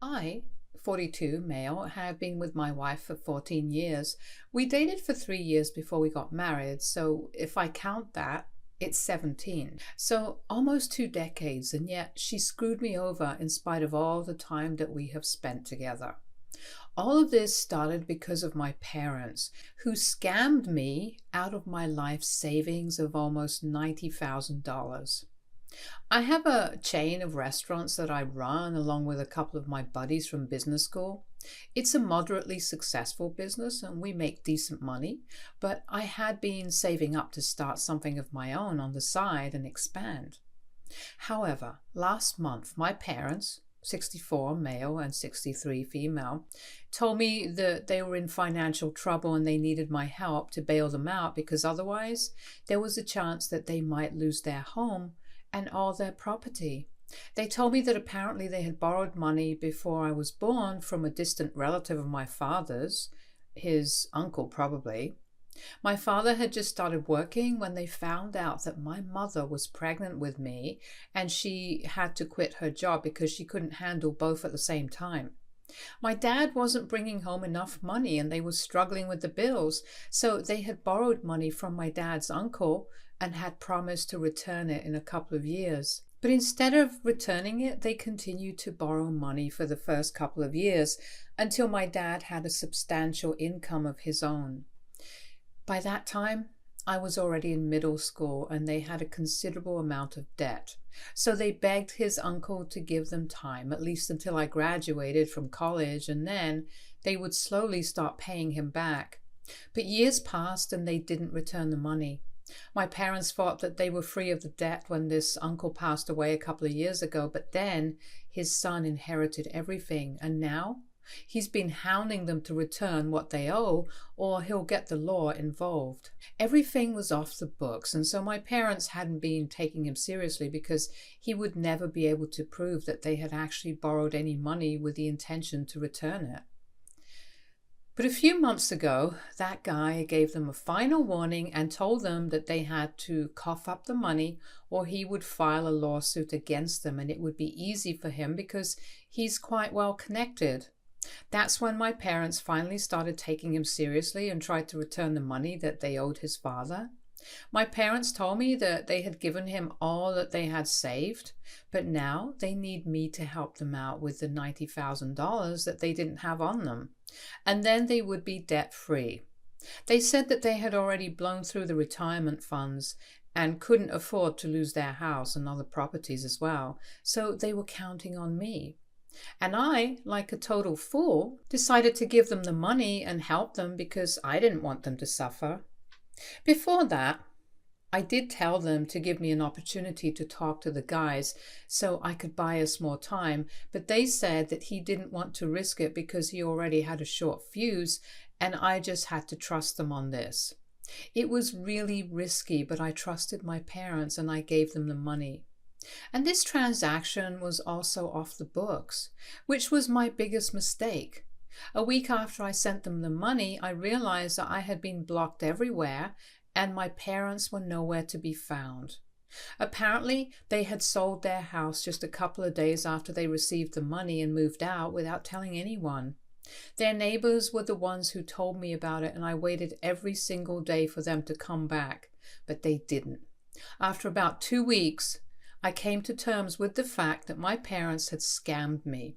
I, 42, male, have been with my wife for 14 years. We dated for 3 years before we got married, so if I count that, it's 17. So almost 2 decades, and yet she screwed me over in spite of all the time that we have spent together. All of this started because of my parents, who scammed me out of my life savings of almost $90,000. I have a chain of restaurants that I run along with a couple of my buddies from business school. It's a moderately successful business and we make decent money, but I had been saving up to start something of my own on the side and expand. However, last month, my parents, 64 male and 63 female, told me that they were in financial trouble and they needed my help to bail them out because otherwise there was a chance that they might lose their home and all their property. They told me that apparently they had borrowed money before I was born from a distant relative of my father's, his uncle probably. My father had just started working when they found out that my mother was pregnant with me and she had to quit her job because she couldn't handle both at the same time. My dad wasn't bringing home enough money and they were struggling with the bills, so they had borrowed money from my dad's uncle and had promised to return it in a couple of years. But instead of returning it, they continued to borrow money for the first couple of years until my dad had a substantial income of his own. By that time, I was already in middle school and they had a considerable amount of debt. So they begged his uncle to give them time, at least until I graduated from college, and then they would slowly start paying him back. But years passed and they didn't return the money. My parents thought that they were free of the debt when this uncle passed away a couple of years ago, but then his son inherited everything, and now he's been hounding them to return what they owe, or he'll get the law involved. Everything was off the books, and so my parents hadn't been taking him seriously because he would never be able to prove that they had actually borrowed any money with the intention to return it. But a few months ago, that guy gave them a final warning and told them that they had to cough up the money or he would file a lawsuit against them, and it would be easy for him because he's quite well connected. That's when my parents finally started taking him seriously and tried to return the money that they owed his father. My parents told me that they had given him all that they had saved, but now they need me to help them out with the $90,000 that they didn't have on them, and then they would be debt-free. They said that they had already blown through the retirement funds and couldn't afford to lose their house and other properties as well, so they were counting on me. And I, like a total fool, decided to give them the money and help them because I didn't want them to suffer. Before that, I did tell them to give me an opportunity to talk to the guys so I could buy us more time, but they said that he didn't want to risk it because he already had a short fuse and I just had to trust them on this. It was really risky, but I trusted my parents and I gave them the money. And this transaction was also off the books, which was my biggest mistake. A week after I sent them the money, I realized that I had been blocked everywhere and my parents were nowhere to be found. Apparently, they had sold their house just a couple of days after they received the money and moved out without telling anyone. Their neighbors were the ones who told me about it, and I waited every single day for them to come back, but they didn't. After about 2 weeks, I came to terms with the fact that my parents had scammed me,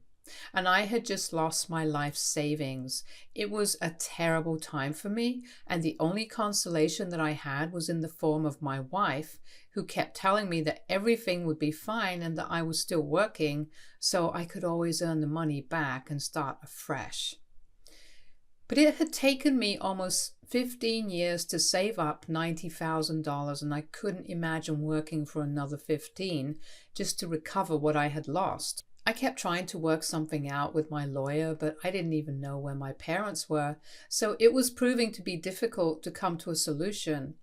and I had just lost my life savings. It was a terrible time for me, and the only consolation that I had was in the form of my wife, who kept telling me that everything would be fine and that I was still working, so I could always earn the money back and start afresh. But it had taken me almost 15 years to save up $90,000, and I couldn't imagine working for another 15 just to recover what I had lost. I kept trying to work something out with my lawyer, but I didn't even know where my parents were, so it was proving to be difficult to come to a solution.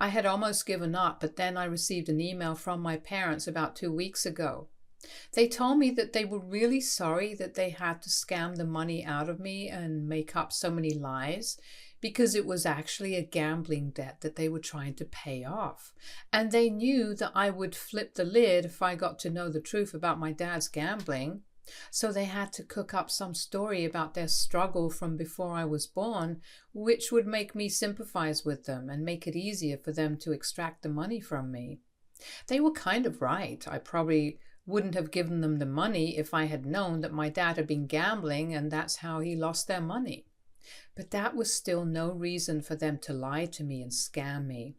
I had almost given up, but then I received an email from my parents about 2 weeks ago. They told me that they were really sorry that they had to scam the money out of me and make up so many lies because it was actually a gambling debt that they were trying to pay off. And they knew that I would flip the lid if I got to know the truth about my dad's gambling. So they had to cook up some story about their struggle from before I was born, which would make me sympathize with them and make it easier for them to extract the money from me. They were kind of right. I probably wouldn't have given them the money if I had known that my dad had been gambling and that's how he lost their money. But that was still no reason for them to lie to me and scam me.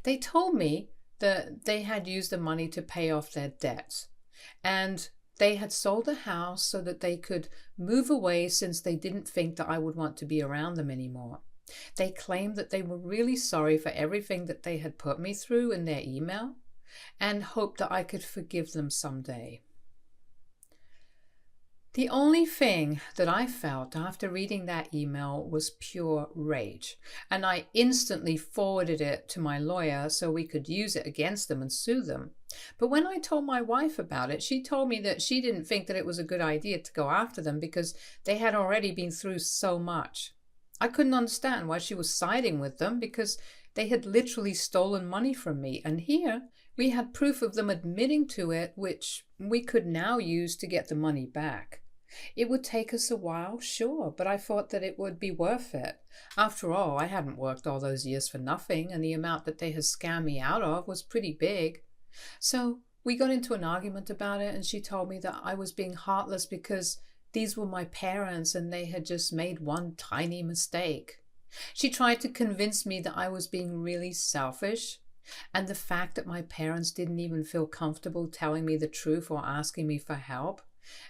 They told me that they had used the money to pay off their debts, and they had sold the house so that they could move away since they didn't think that I would want to be around them anymore. They claimed that they were really sorry for everything that they had put me through in their email and hoped that I could forgive them someday. The only thing that I felt after reading that email was pure rage, and I instantly forwarded it to my lawyer so we could use it against them and sue them. But when I told my wife about it, she told me that she didn't think that it was a good idea to go after them because they had already been through so much. I couldn't understand why she was siding with them because they had literally stolen money from me, and here we had proof of them admitting to it, which we could now use to get the money back. It would take us a while, sure, but I thought that it would be worth it. After all, I hadn't worked all those years for nothing, and the amount that they had scammed me out of was pretty big. So we got into an argument about it, and she told me that I was being heartless because these were my parents and they had just made one tiny mistake. She tried to convince me that I was being really selfish, and the fact that my parents didn't even feel comfortable telling me the truth or asking me for help,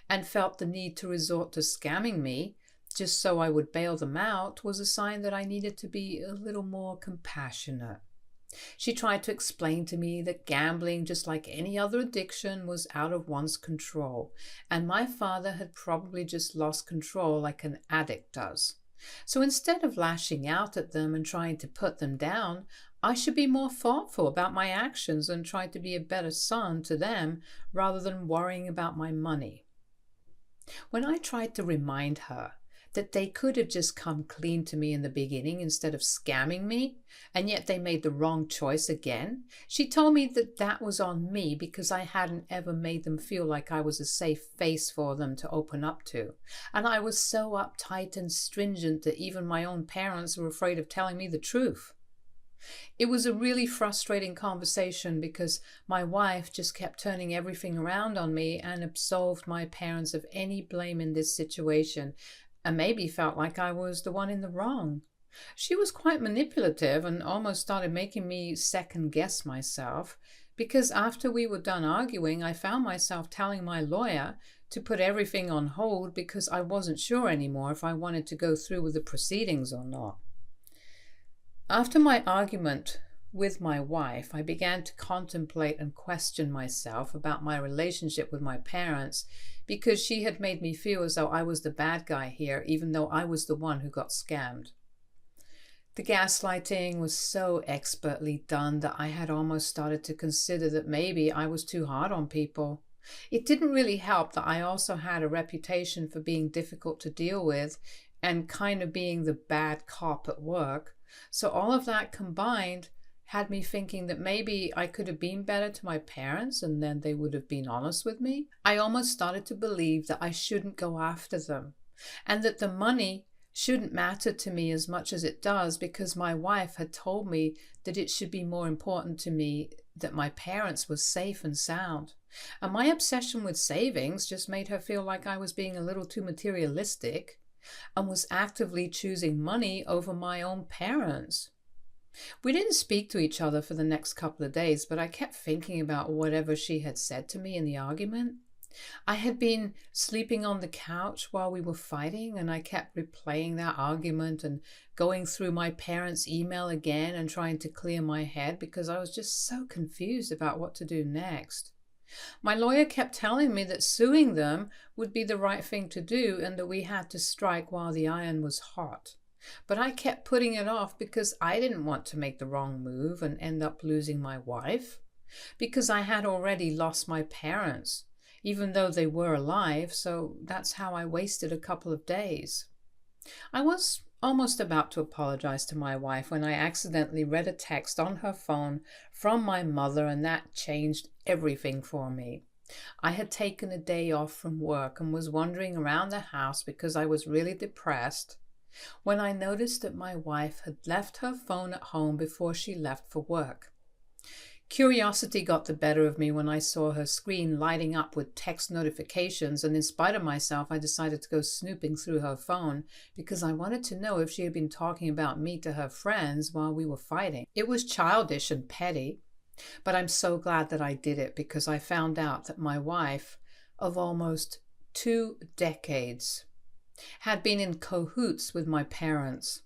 and felt the need to resort to scamming me just so I would bail them out, was a sign that I needed to be a little more compassionate. She tried to explain to me that gambling, just like any other addiction, was out of one's control, and my father had probably just lost control like an addict does. So instead of lashing out at them and trying to put them down, I should be more thoughtful about my actions and try to be a better son to them rather than worrying about my money. When I tried to remind her that they could have just come clean to me in the beginning instead of scamming me, and yet they made the wrong choice again, she told me that that was on me because I hadn't ever made them feel like I was a safe face for them to open up to. And I was so uptight and stringent that even my own parents were afraid of telling me the truth. It was a really frustrating conversation because my wife just kept turning everything around on me and absolved my parents of any blame in this situation, and maybe felt like I was the one in the wrong. She was quite manipulative and almost started making me second guess myself, because after we were done arguing, I found myself telling my lawyer to put everything on hold because I wasn't sure anymore if I wanted to go through with the proceedings or not. After my argument with my wife, I began to contemplate and question myself about my relationship with my parents because she had made me feel as though I was the bad guy here, even though I was the one who got scammed. The gaslighting was so expertly done that I had almost started to consider that maybe I was too hard on people. It didn't really help that I also had a reputation for being difficult to deal with and kind of being the bad cop at work. So all of that combined had me thinking that maybe I could have been better to my parents and then they would have been honest with me. I almost started to believe that I shouldn't go after them and that the money shouldn't matter to me as much as it does because my wife had told me that it should be more important to me that my parents were safe and sound. And my obsession with savings just made her feel like I was being a little too materialistic and was actively choosing money over my own parents. We didn't speak to each other for the next couple of days, but I kept thinking about whatever she had said to me in the argument. I had been sleeping on the couch while we were fighting, and I kept replaying that argument and going through my parents' email again and trying to clear my head because I was just so confused about what to do next. My lawyer kept telling me that suing them would be the right thing to do and that we had to strike while the iron was hot. But I kept putting it off because I didn't want to make the wrong move and end up losing my wife, because I had already lost my parents, even though they were alive, so that's how I wasted a couple of days. I was almost about to apologize to my wife when I accidentally read a text on her phone from my mother, and that changed everything for me. I had taken a day off from work and was wandering around the house because I was really depressed when I noticed that my wife had left her phone at home before she left for work. Curiosity got the better of me when I saw her screen lighting up with text notifications, and in spite of myself, I decided to go snooping through her phone because I wanted to know if she had been talking about me to her friends while we were fighting. It was childish and petty, but I'm so glad that I did it because I found out that my wife of almost 2 decades had been in cahoots with my parents.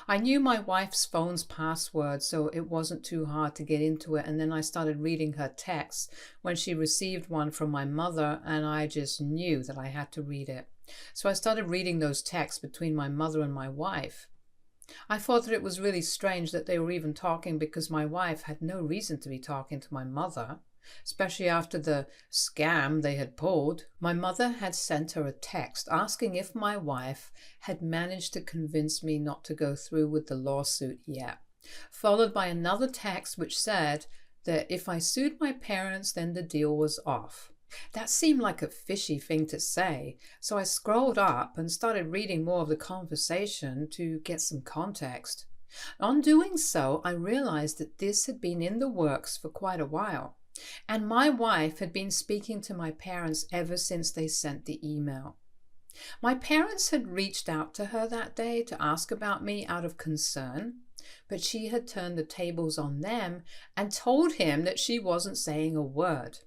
I knew my wife's phone's password, so it wasn't too hard to get into it, and then I started reading her texts when she received one from my mother, and I just knew that I had to read it. So I started reading those texts between my mother and my wife. I thought that it was really strange that they were even talking because my wife had no reason to be talking to my mother, especially after the scam they had pulled. My mother had sent her a text asking if my wife had managed to convince me not to go through with the lawsuit yet, followed by another text which said that if I sued my parents, then the deal was off. That seemed like a fishy thing to say, so I scrolled up and started reading more of the conversation to get some context. On doing so, I realized that this had been in the works for quite a while, and my wife had been speaking to my parents ever since they sent the email. My parents had reached out to her that day to ask about me out of concern, but she had turned the tables on them and told him that she wasn't saying a word.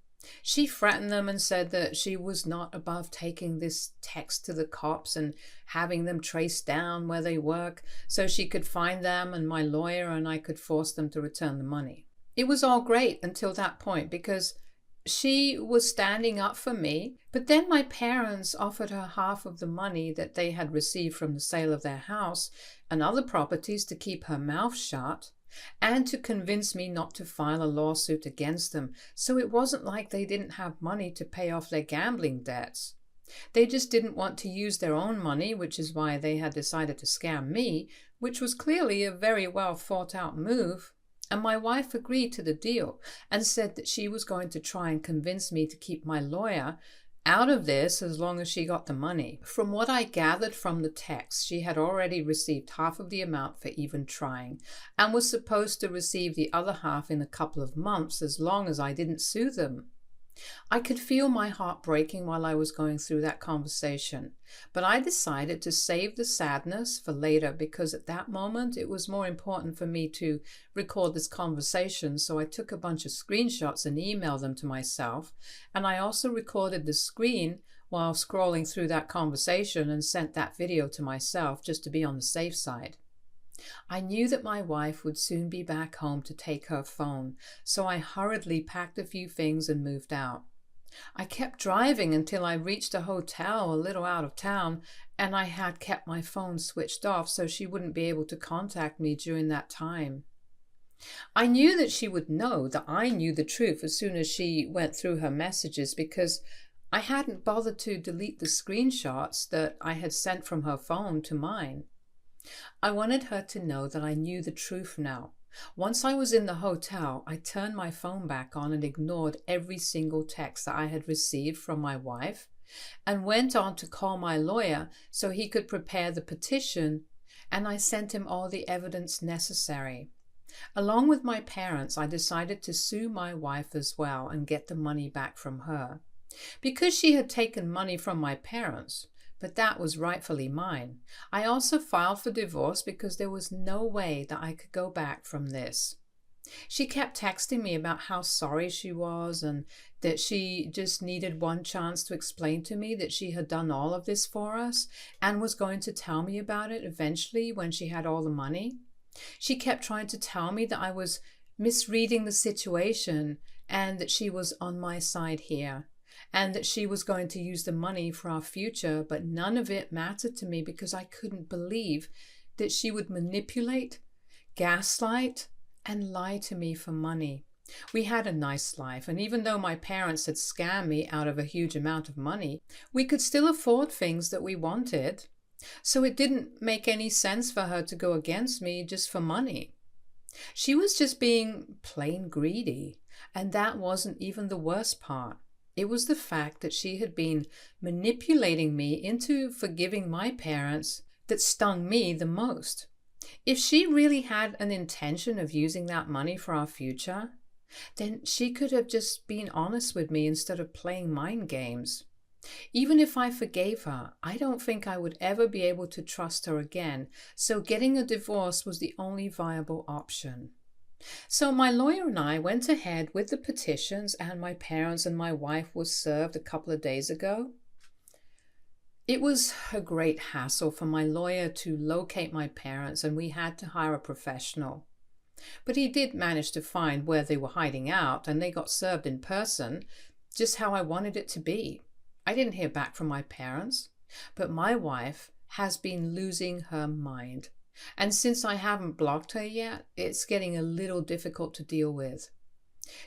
She threatened them and said that she was not above taking this text to the cops and having them trace down where they work so she could find them and my lawyer and I could force them to return the money. It was all great until that point because she was standing up for me, but then my parents offered her half of the money that they had received from the sale of their house and other properties to keep her mouth shut and to convince me not to file a lawsuit against them. So it wasn't like they didn't have money to pay off their gambling debts. They just didn't want to use their own money, which is why they had decided to scam me, which was clearly a very well thought out move. And my wife agreed to the deal and said that she was going to try and convince me to keep my lawyer out of this as long as she got the money. From what I gathered from the text, she had already received half of the amount for even trying and was supposed to receive the other half in a couple of months as long as I didn't sue them. I could feel my heart breaking while I was going through that conversation, but I decided to save the sadness for later because at that moment it was more important for me to record this conversation, so I took a bunch of screenshots and emailed them to myself, and I also recorded the screen while scrolling through that conversation and sent that video to myself just to be on the safe side. I knew that my wife would soon be back home to take her phone, so I hurriedly packed a few things and moved out. I kept driving until I reached a hotel a little out of town, and I had kept my phone switched off so she wouldn't be able to contact me during that time. I knew that she would know that I knew the truth as soon as she went through her messages because I hadn't bothered to delete the screenshots that I had sent from her phone to mine. I wanted her to know that I knew the truth now. Once I was in the hotel, I turned my phone back on and ignored every single text that I had received from my wife and went on to call my lawyer so he could prepare the petition, and I sent him all the evidence necessary. Along with my parents, I decided to sue my wife as well and get the money back from her. Because she had taken money from my parents, but that was rightfully mine. I also filed for divorce because there was no way that I could go back from this. She kept texting me about how sorry she was and that she just needed one chance to explain to me that she had done all of this for us and was going to tell me about it eventually when she had all the money. She kept trying to tell me that I was misreading the situation and that she was on my side here, and that she was going to use the money for our future, but none of it mattered to me because I couldn't believe that she would manipulate, gaslight, and lie to me for money. We had a nice life, and even though my parents had scammed me out of a huge amount of money, we could still afford things that we wanted. So it didn't make any sense for her to go against me just for money. She was just being plain greedy, and that wasn't even the worst part. It was the fact that she had been manipulating me into forgiving my parents that stung me the most. If she really had an intention of using that money for our future, then she could have just been honest with me instead of playing mind games. Even if I forgave her, I don't think I would ever be able to trust her again, so getting a divorce was the only viable option. So my lawyer and I went ahead with the petitions, and my parents and my wife was served a couple of days ago. It was a great hassle for my lawyer to locate my parents, and we had to hire a professional. But he did manage to find where they were hiding out, and they got served in person, just how I wanted it to be. I didn't hear back from my parents, but my wife has been losing her mind. And since I haven't blocked her yet, it's getting a little difficult to deal with.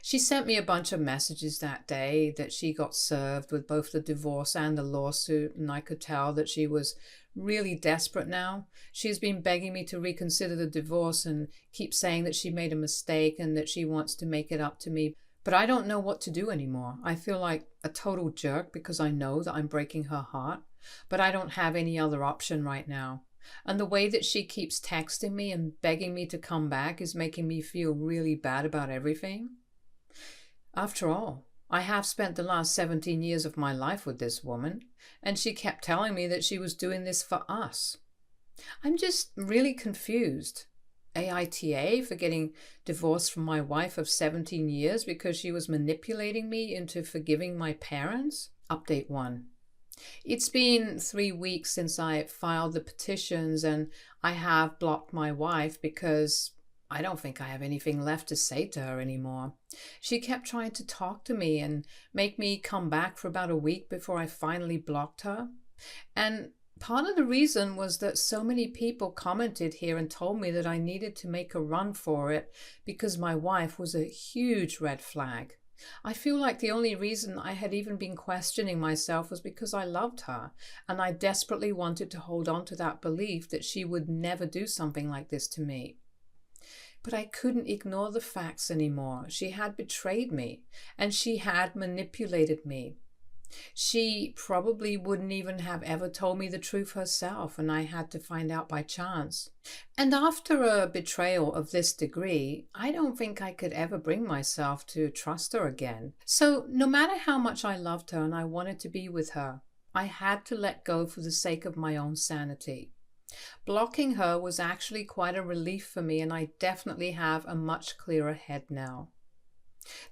She sent me a bunch of messages that day that she got served with both the divorce and the lawsuit, and I could tell that she was really desperate now. She's been begging me to reconsider the divorce and keep saying that she made a mistake and that she wants to make it up to me. But I don't know what to do anymore. I feel like a total jerk because I know that I'm breaking her heart, but I don't have any other option right now. And the way that she keeps texting me and begging me to come back is making me feel really bad about everything. After all, I have spent the last 17 years of my life with this woman, and she kept telling me that she was doing this for us. I'm just really confused. AITA for getting divorced from my wife of 17 years because she was manipulating me into forgiving my parents? Update 1. It's been 3 weeks since I filed the petitions, and I have blocked my wife because I don't think I have anything left to say to her anymore. She kept trying to talk to me and make me come back for about a week before I finally blocked her. And part of the reason was that so many people commented here and told me that I needed to make a run for it because my wife was a huge red flag. I feel like the only reason I had even been questioning myself was because I loved her, and I desperately wanted to hold on to that belief that she would never do something like this to me. But I couldn't ignore the facts anymore. She had betrayed me, and she had manipulated me. She probably wouldn't even have ever told me the truth herself, and I had to find out by chance. And after a betrayal of this degree, I don't think I could ever bring myself to trust her again. So no matter how much I loved her and I wanted to be with her, I had to let go for the sake of my own sanity. Blocking her was actually quite a relief for me, and I definitely have a much clearer head now.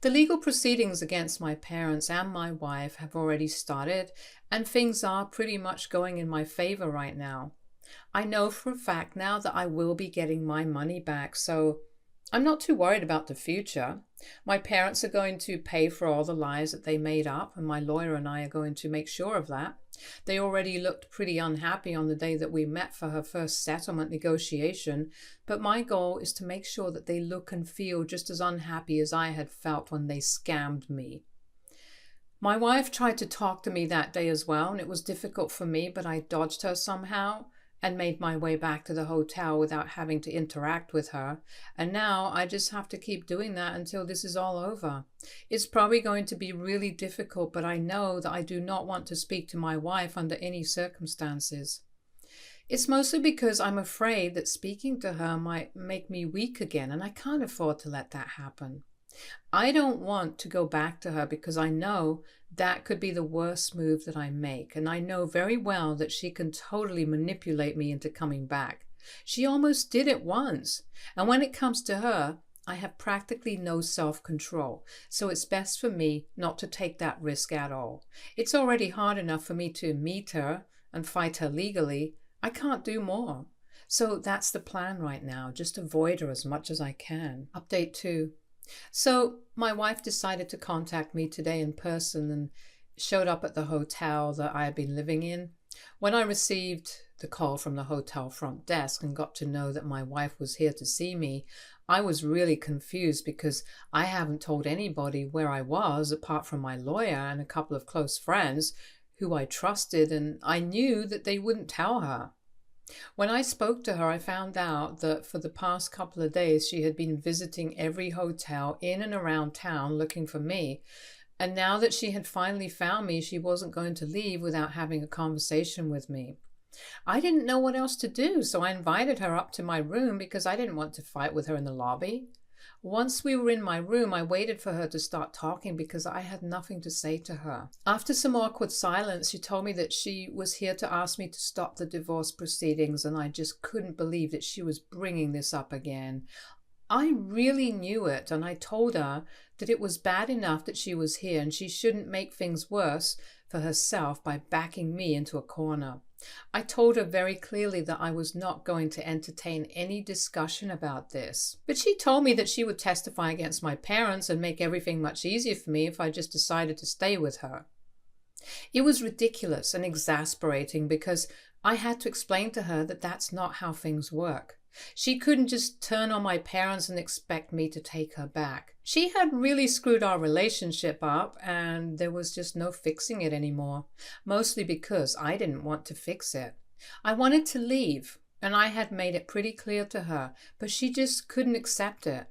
The legal proceedings against my parents and my wife have already started, and things are pretty much going in my favor right now. I know for a fact now that I will be getting my money back, so I'm not too worried about the future. My parents are going to pay for all the lies that they made up, and my lawyer and I are going to make sure of that. They already looked pretty unhappy on the day that we met for her first settlement negotiation, but my goal is to make sure that they look and feel just as unhappy as I had felt when they scammed me. My wife tried to talk to me that day as well, and it was difficult for me, but I dodged her somehow and made my way back to the hotel without having to interact with her. And now I just have to keep doing that until this is all over. It's probably going to be really difficult, but I know that I do not want to speak to my wife under any circumstances. It's mostly because I'm afraid that speaking to her might make me weak again, and I can't afford to let that happen. I don't want to go back to her because I know that could be the worst move that I make, and I know very well that she can totally manipulate me into coming back. She almost did it once, and when it comes to her, I have practically no self-control, so it's best for me not to take that risk at all. It's already hard enough for me to meet her and fight her legally. I can't do more. So that's the plan right now, just avoid her as much as I can. Update 2. So my wife decided to contact me today in person and showed up at the hotel that I had been living in. When I received the call from the hotel front desk and got to know that my wife was here to see me, I was really confused because I haven't told anybody where I was apart from my lawyer and a couple of close friends who I trusted, and I knew that they wouldn't tell her. When I spoke to her, I found out that for the past couple of days she had been visiting every hotel in and around town looking for me, And now that she had finally found me, she wasn't going to leave without having a conversation with me. I didn't know what else to do, so I invited her up to my room because I didn't want to fight with her in the lobby. Once we were in my room, I waited for her to start talking because I had nothing to say to her. After some awkward silence, she told me that she was here to ask me to stop the divorce proceedings, and I just couldn't believe that she was bringing this up again. I really knew it, and I told her that it was bad enough that she was here and she shouldn't make things worse for herself by backing me into a corner. I told her very clearly that I was not going to entertain any discussion about this. But she told me that she would testify against my parents and make everything much easier for me if I just decided to stay with her. It was ridiculous and exasperating because I had to explain to her that that's not how things work. She couldn't just turn on my parents and expect me to take her back. She had really screwed our relationship up, and there was just no fixing it anymore, mostly because I didn't want to fix it. I wanted to leave, and I had made it pretty clear to her, but she just couldn't accept it.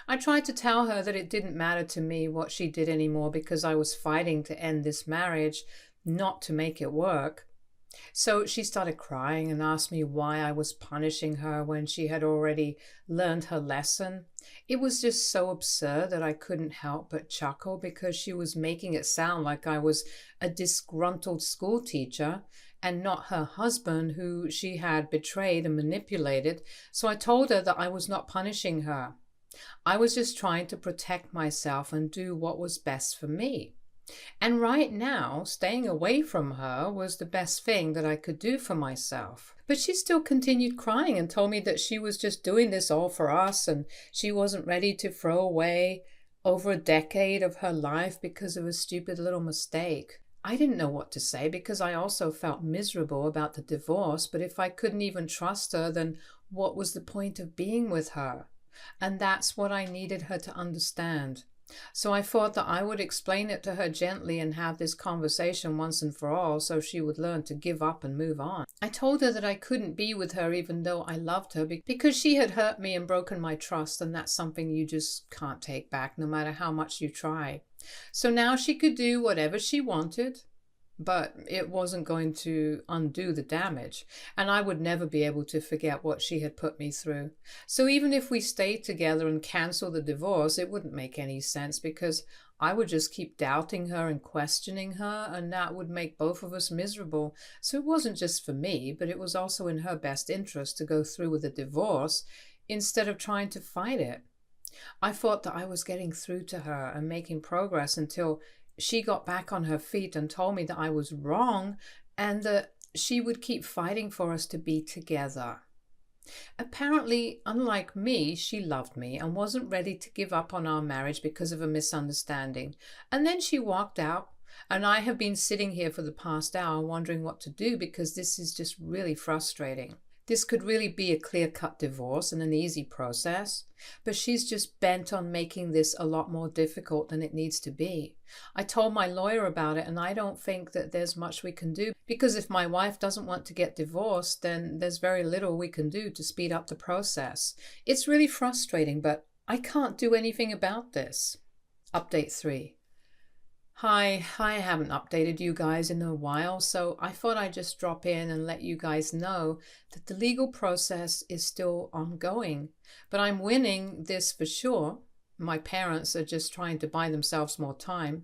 I tried to tell her that it didn't matter to me what she did anymore because I was fighting to end this marriage, not to make it work. So she started crying and asked me why I was punishing her when she had already learned her lesson. It was just so absurd that I couldn't help but chuckle because she was making it sound like I was a disgruntled school teacher and not her husband who she had betrayed and manipulated. So I told her that I was not punishing her. I was just trying to protect myself and do what was best for me. And right now, staying away from her was the best thing that I could do for myself. But she still continued crying and told me that she was just doing this all for us and she wasn't ready to throw away over a decade of her life because of a stupid little mistake. I didn't know what to say because I also felt miserable about the divorce, but if I couldn't even trust her, then what was the point of being with her? And that's what I needed her to understand. So I thought that I would explain it to her gently and have this conversation once and for all so she would learn to give up and move on. I told her that I couldn't be with her even though I loved her because she had hurt me and broken my trust, and that's something you just can't take back no matter how much you try. So now she could do whatever she wanted, but it wasn't going to undo the damage, and I would never be able to forget what she had put me through. So even if we stayed together and canceled the divorce, it wouldn't make any sense because I would just keep doubting her and questioning her, and that would make both of us miserable. So it wasn't just for me, but it was also in her best interest to go through with a divorce instead of trying to fight it. I thought that I was getting through to her and making progress until she got back on her feet and told me that I was wrong and that she would keep fighting for us to be together. Apparently, unlike me, she loved me and wasn't ready to give up on our marriage because of a misunderstanding. And then she walked out, and I have been sitting here for the past hour wondering what to do because this is just really frustrating. This could really be a clear-cut divorce and an easy process, but she's just bent on making this a lot more difficult than it needs to be. I told my lawyer about it, and I don't think that there's much we can do because if my wife doesn't want to get divorced, then there's very little we can do to speed up the process. It's really frustrating, but I can't do anything about this. Update 3. Hi, I haven't updated you guys in a while, so I thought I'd just drop in and let you guys know that the legal process is still ongoing. But I'm winning this for sure. My parents are just trying to buy themselves more time.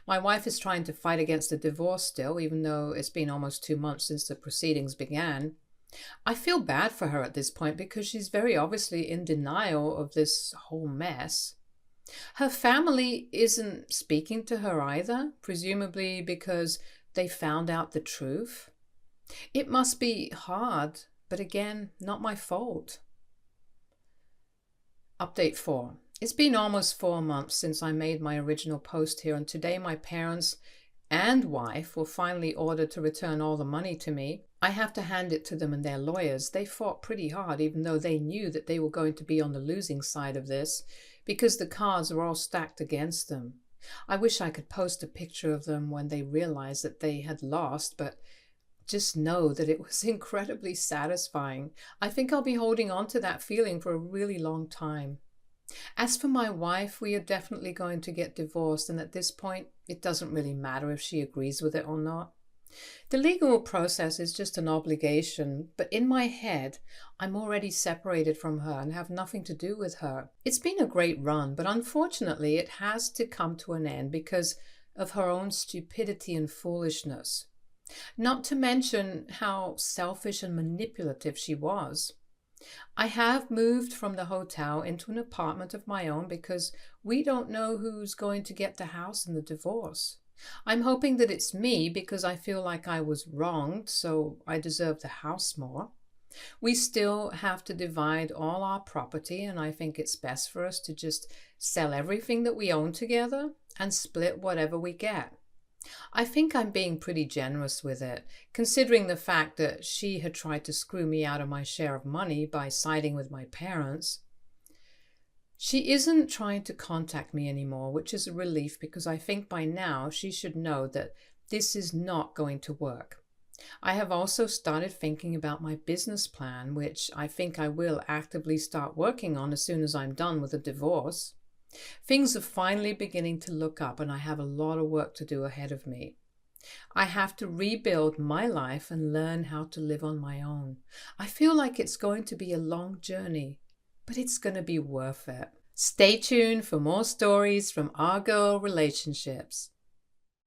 My wife is trying to fight against the divorce still, even though it's been almost 2 months since the proceedings began. I feel bad for her at this point because she's very obviously in denial of this whole mess. Her family isn't speaking to her either, presumably because they found out the truth. It must be hard, but again, not my fault. Update 4. It's been almost 4 months since I made my original post here, and today my parents and wife were finally ordered to return all the money to me. I have to hand it to them and their lawyers. They fought pretty hard, even though they knew that they were going to be on the losing side of this, because the cards were all stacked against them. I wish I could post a picture of them when they realized that they had lost, but just know that it was incredibly satisfying. I think I'll be holding on to that feeling for a really long time. As for my wife, we are definitely going to get divorced, and at this point, it doesn't really matter if she agrees with it or not. The legal process is just an obligation, but in my head, I'm already separated from her and have nothing to do with her. It's been a great run, but unfortunately, it has to come to an end because of her own stupidity and foolishness. Not to mention how selfish and manipulative she was. I have moved from the hotel into an apartment of my own because we don't know who's going to get the house in the divorce. I'm hoping that it's me because I feel like I was wronged, so I deserve the house more. We still have to divide all our property, and I think it's best for us to just sell everything that we own together and split whatever we get. I think I'm being pretty generous with it, considering the fact that she had tried to screw me out of my share of money by siding with my parents. She isn't trying to contact me anymore, which is a relief because I think by now she should know that this is not going to work. I have also started thinking about my business plan, which I think I will actively start working on as soon as I'm done with the divorce. Things are finally beginning to look up, and I have a lot of work to do ahead of me. I have to rebuild my life and learn how to live on my own. I feel like it's going to be a long journey, but it's going to be worth it. Stay tuned for more stories from Our Girl Relationships.